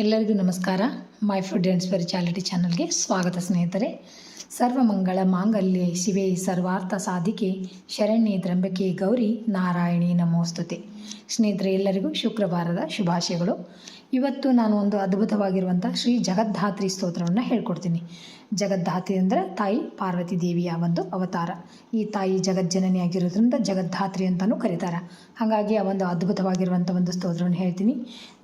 ಎಲ್ಲರಿಗೂ ನಮಸ್ಕಾರ. My food and spirituality ಚಾನಲ್ಗೆ ಸ್ವಾಗತ ಸ್ನೇಹಿತರೆ. ಸರ್ವಮಂಗಳ ಮಾಂಗಲ್ಯೆ ಶಿವೆ ಸರ್ವಾರ್ಥ ಸಾಧಿಕೆ ಶರಣ್ಯೆ ತ್ರ್ಯಂಬಕೆ ಗೌರಿ ನಾರಾಯಣಿ ನಮೋಸ್ತುತೆ. ಸ್ನೇಹಿತರೆ, ಎಲ್ಲರಿಗೂ ಶುಕ್ರವಾರದ ಶುಭಾಶಯಗಳು. ಇವತ್ತು ನಾನು ಒಂದು ಅದ್ಭುತವಾಗಿರುವಂಥ ಶ್ರೀ ಜಗದ್ಧಾತ್ರಿ ಸ್ತೋತ್ರವನ್ನು ಹೇಳ್ಕೊಡ್ತೀನಿ. ಜಗದ್ಧಾತ್ರಿ ಅಂದರೆ ತಾಯಿ ಪಾರ್ವತಿ ದೇವಿಯ ಒಂದು ಅವತಾರ. ಈ ತಾಯಿ ಜಗಜ್ಜನನಿ ಆಗಿರೋದ್ರಿಂದ ಜಗದ್ಧಾತ್ರಿ ಅಂತಲೂ ಕರೀತಾರೆ. ಹಾಗಾಗಿ ಆ ಒಂದು ಅದ್ಭುತವಾಗಿರುವಂಥ ಒಂದು ಸ್ತೋತ್ರವನ್ನು ಹೇಳ್ತೀನಿ.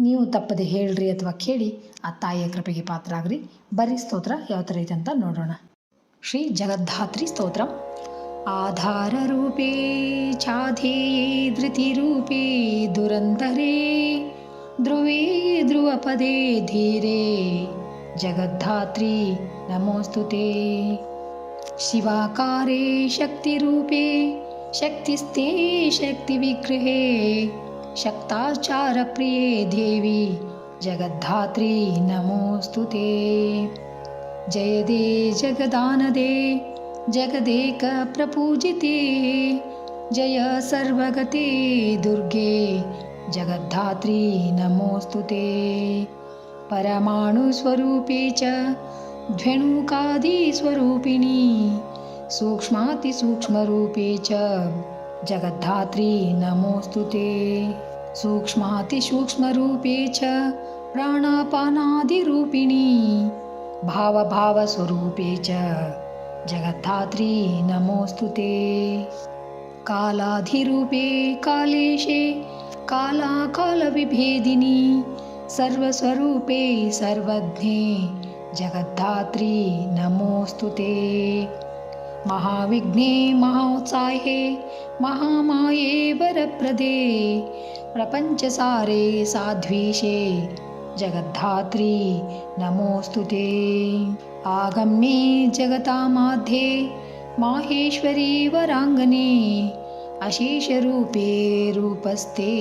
ನೀವು ತಪ್ಪದೆ ಹೇಳ್ರಿ ಅಥವಾ ಕೇಳಿ ಆ ತಾಯಿಯ ಕೃಪೆಗೆ ಪಾತ್ರ ಆಗ್ರಿ. ಬರೀ ಸ್ತೋತ್ರ ಯಾವ ಥರ ಐತೆ ಅಂತ ನೋಡೋಣ. ಶ್ರೀ ಜಗದ್ಧಾತ್ರಿ ಸ್ತೋತ್ರ. ಆಧಾರ ರೂಪೇ ಚಾಧೇಯೇ ಧೃತಿರೂಪೇ ದುರಂತರೇ ಧ್ರುವೇ ಧ್ರುವಪದೇ ಧೀರೇ ಜಗದ್ಧಾತ್ರಿ ನಮೋಸ್ತುತೆ. ಶಿವಾಕಾರೇ ಶಕ್ತಿರೂಪೇ ಶಕ್ತಿಸ್ಥೇ ಶಕ್ತಿವಿಗ್ರಹೇ ಶಕ್ತಾಚಾರಪ್ರಿಯೇ ದೇವಿ ಜಗದ್ಧಾತ್ರಿ ನಮೋಸ್ತುತೆ. ಜಯದೇ ಜಗದಾನದೇ ಜಗದೇಕ ಪ್ರಪೂಜಿತೆ ಜಯ ಸರ್ವಗತೆ ದುರ್ಗೆ ಜಗದ್ಧಾತ್ರಿ ನಮೋಸ್ತುತೆ. ಪರಮಾಣುಸ್ವರೂಪೇ ಚ ಧ್ವನುಕಾದಿಸ್ವರೂಪಿಣಿ ಸೂಕ್ಷ್ಮಾತಿಸೂಕ್ಷ್ಮರೂಪೇ ಚ ಜಗದ್ಧಾತ್ರಿ ನಮೋಸ್ತುತೆ. ಸೂಕ್ಷ್ಮಾತಿಸೂಕ್ಷ್ಮರೂಪೇ ಚ ಪ್ರಾಣಾಪಾನಾದಿರೂಪಿಣಿ ಭಾವಭಾವಸ್ವರೂಪೇ ಚ ಜಗದ್ಧಾತ್ರಿ ನಮೋಸ್ತುತೆ. ಕಾಲಾಧಿರೂಪೇ ಕಾಲೇಶೇ ಕಾಲವಿಭೇದಿನಿ ಸರ್ವಸ್ವರೂಪೇ ಸರ್ವಜ್ಞೇ ಜಗದ್ಧಾತ್ರಿ ನಮೋಸ್ತುತೆ. ಮಹಾವಿಘ್ನೇ ಮಹೋತ್ಸಾಹೇ ಮಹಾಮಾಯೇ ವರಪ್ರದೇ ಪ್ರಪಂಚಸಾರೇ ಸಾಧ್ವೀಶೇ ಜಗದ್ಧಾತ್ರಿ ನಮೋಸ್ತುತೆ. ಆಗಮ್ಯೇ ಜಗತಾಮಾಧ್ಯೆ ಮಾಹೇಶ್ವರಿ ವರಾಂಗನೆ ಅಶೇಷರೂಪೇ ರೂಪಸ್ಥೆ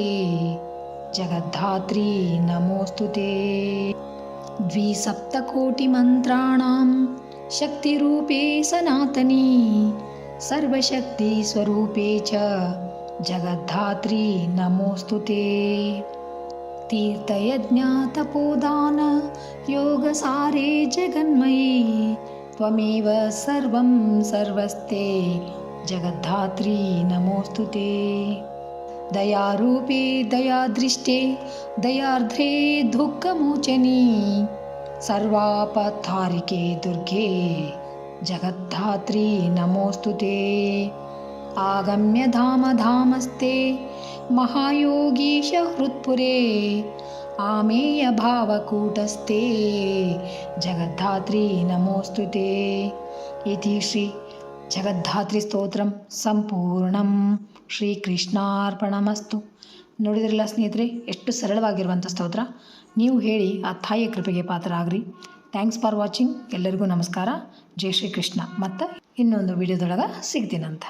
ಜಗದ್ಧಾತ್ರಿ ನಮೋಸ್ತುತೆ. ದ್ವಿಸಪ್ತಕೋಟಿಮಂತ್ರಾಣಾಂ ಶಕ್ತಿರೂಪೇ ಸನಾತನಿ ಸರ್ವಶಕ್ತಿಸ್ವರೂಪೇ ಚ ಜಗದ್ಧಾತ್ರಿ ನಮೋಸ್ತುತೆ. ತೀರ್ಥಯಜ್ಞ ತಪೋದಾನ ಯೋಗಸಾರೇ ಜಗನ್ಮಯಿ ತ್ವಮೇವ ಸರ್ವಂ ಸರ್ವಸ್ತೆ ಜಗದ್ಧಾತ್ರಿ ನಮೋಸ್ತುತೆ. ದಯಾರೂಪೇ ದಯಾದೃಷ್ಟೇ ದಯಾರ್ಧ್ರೇ ದುಃಖಮೋಚನಿ ಸರ್ವಾಪತ್ಹಾರಿಕೆ ದುರ್ಗೆ ಜಗದ್ಧಾತ್ರಿ ನಮೋಸ್ತುತೆ. ಆಗಮ್ಯ ಧಾಮಧಾಮಸ್ತೆ ಮಹಾಯೋಗೀಶ ಹೃತ್ಪುರೇ ಆಮೇಯ ಭಾವಕೂಟಸ್ಥೆ ಜಗದ್ಧಾತ್ರಿ ನಮೋಸ್ತುತೆ. ಇತಿ ಶ್ರೀ ಜಗದ್ಧಾತ್ರಿ ಸ್ತೋತ್ರಂ ಸಂಪೂರ್ಣಂ. ಶ್ರೀಕೃಷ್ಣಾರ್ಪಣಮಸ್ತು. ನೋಡಿದ್ರಲ್ಲ ಸ್ನೇಹಿತರೆ, ಎಷ್ಟು ಸರಳವಾಗಿರುವಂಥ ಸ್ತೋತ್ರ. ನೀವು ಹೇಳಿ ಆ ತಾಯಿಯ ಕೃಪೆಗೆ ಪಾತ್ರ ಆಗ್ರಿ. Thanks for watching. ಎಲ್ಲರಿಗೂ ನಮಸ್ಕಾರ. ಜೈ ಶ್ರೀ ಕೃಷ್ಣ. ಮತ್ತು ಇನ್ನೊಂದು ವಿಡಿಯೋದೊಳಗೆ ಸಿಗ್ತೀನಂತ.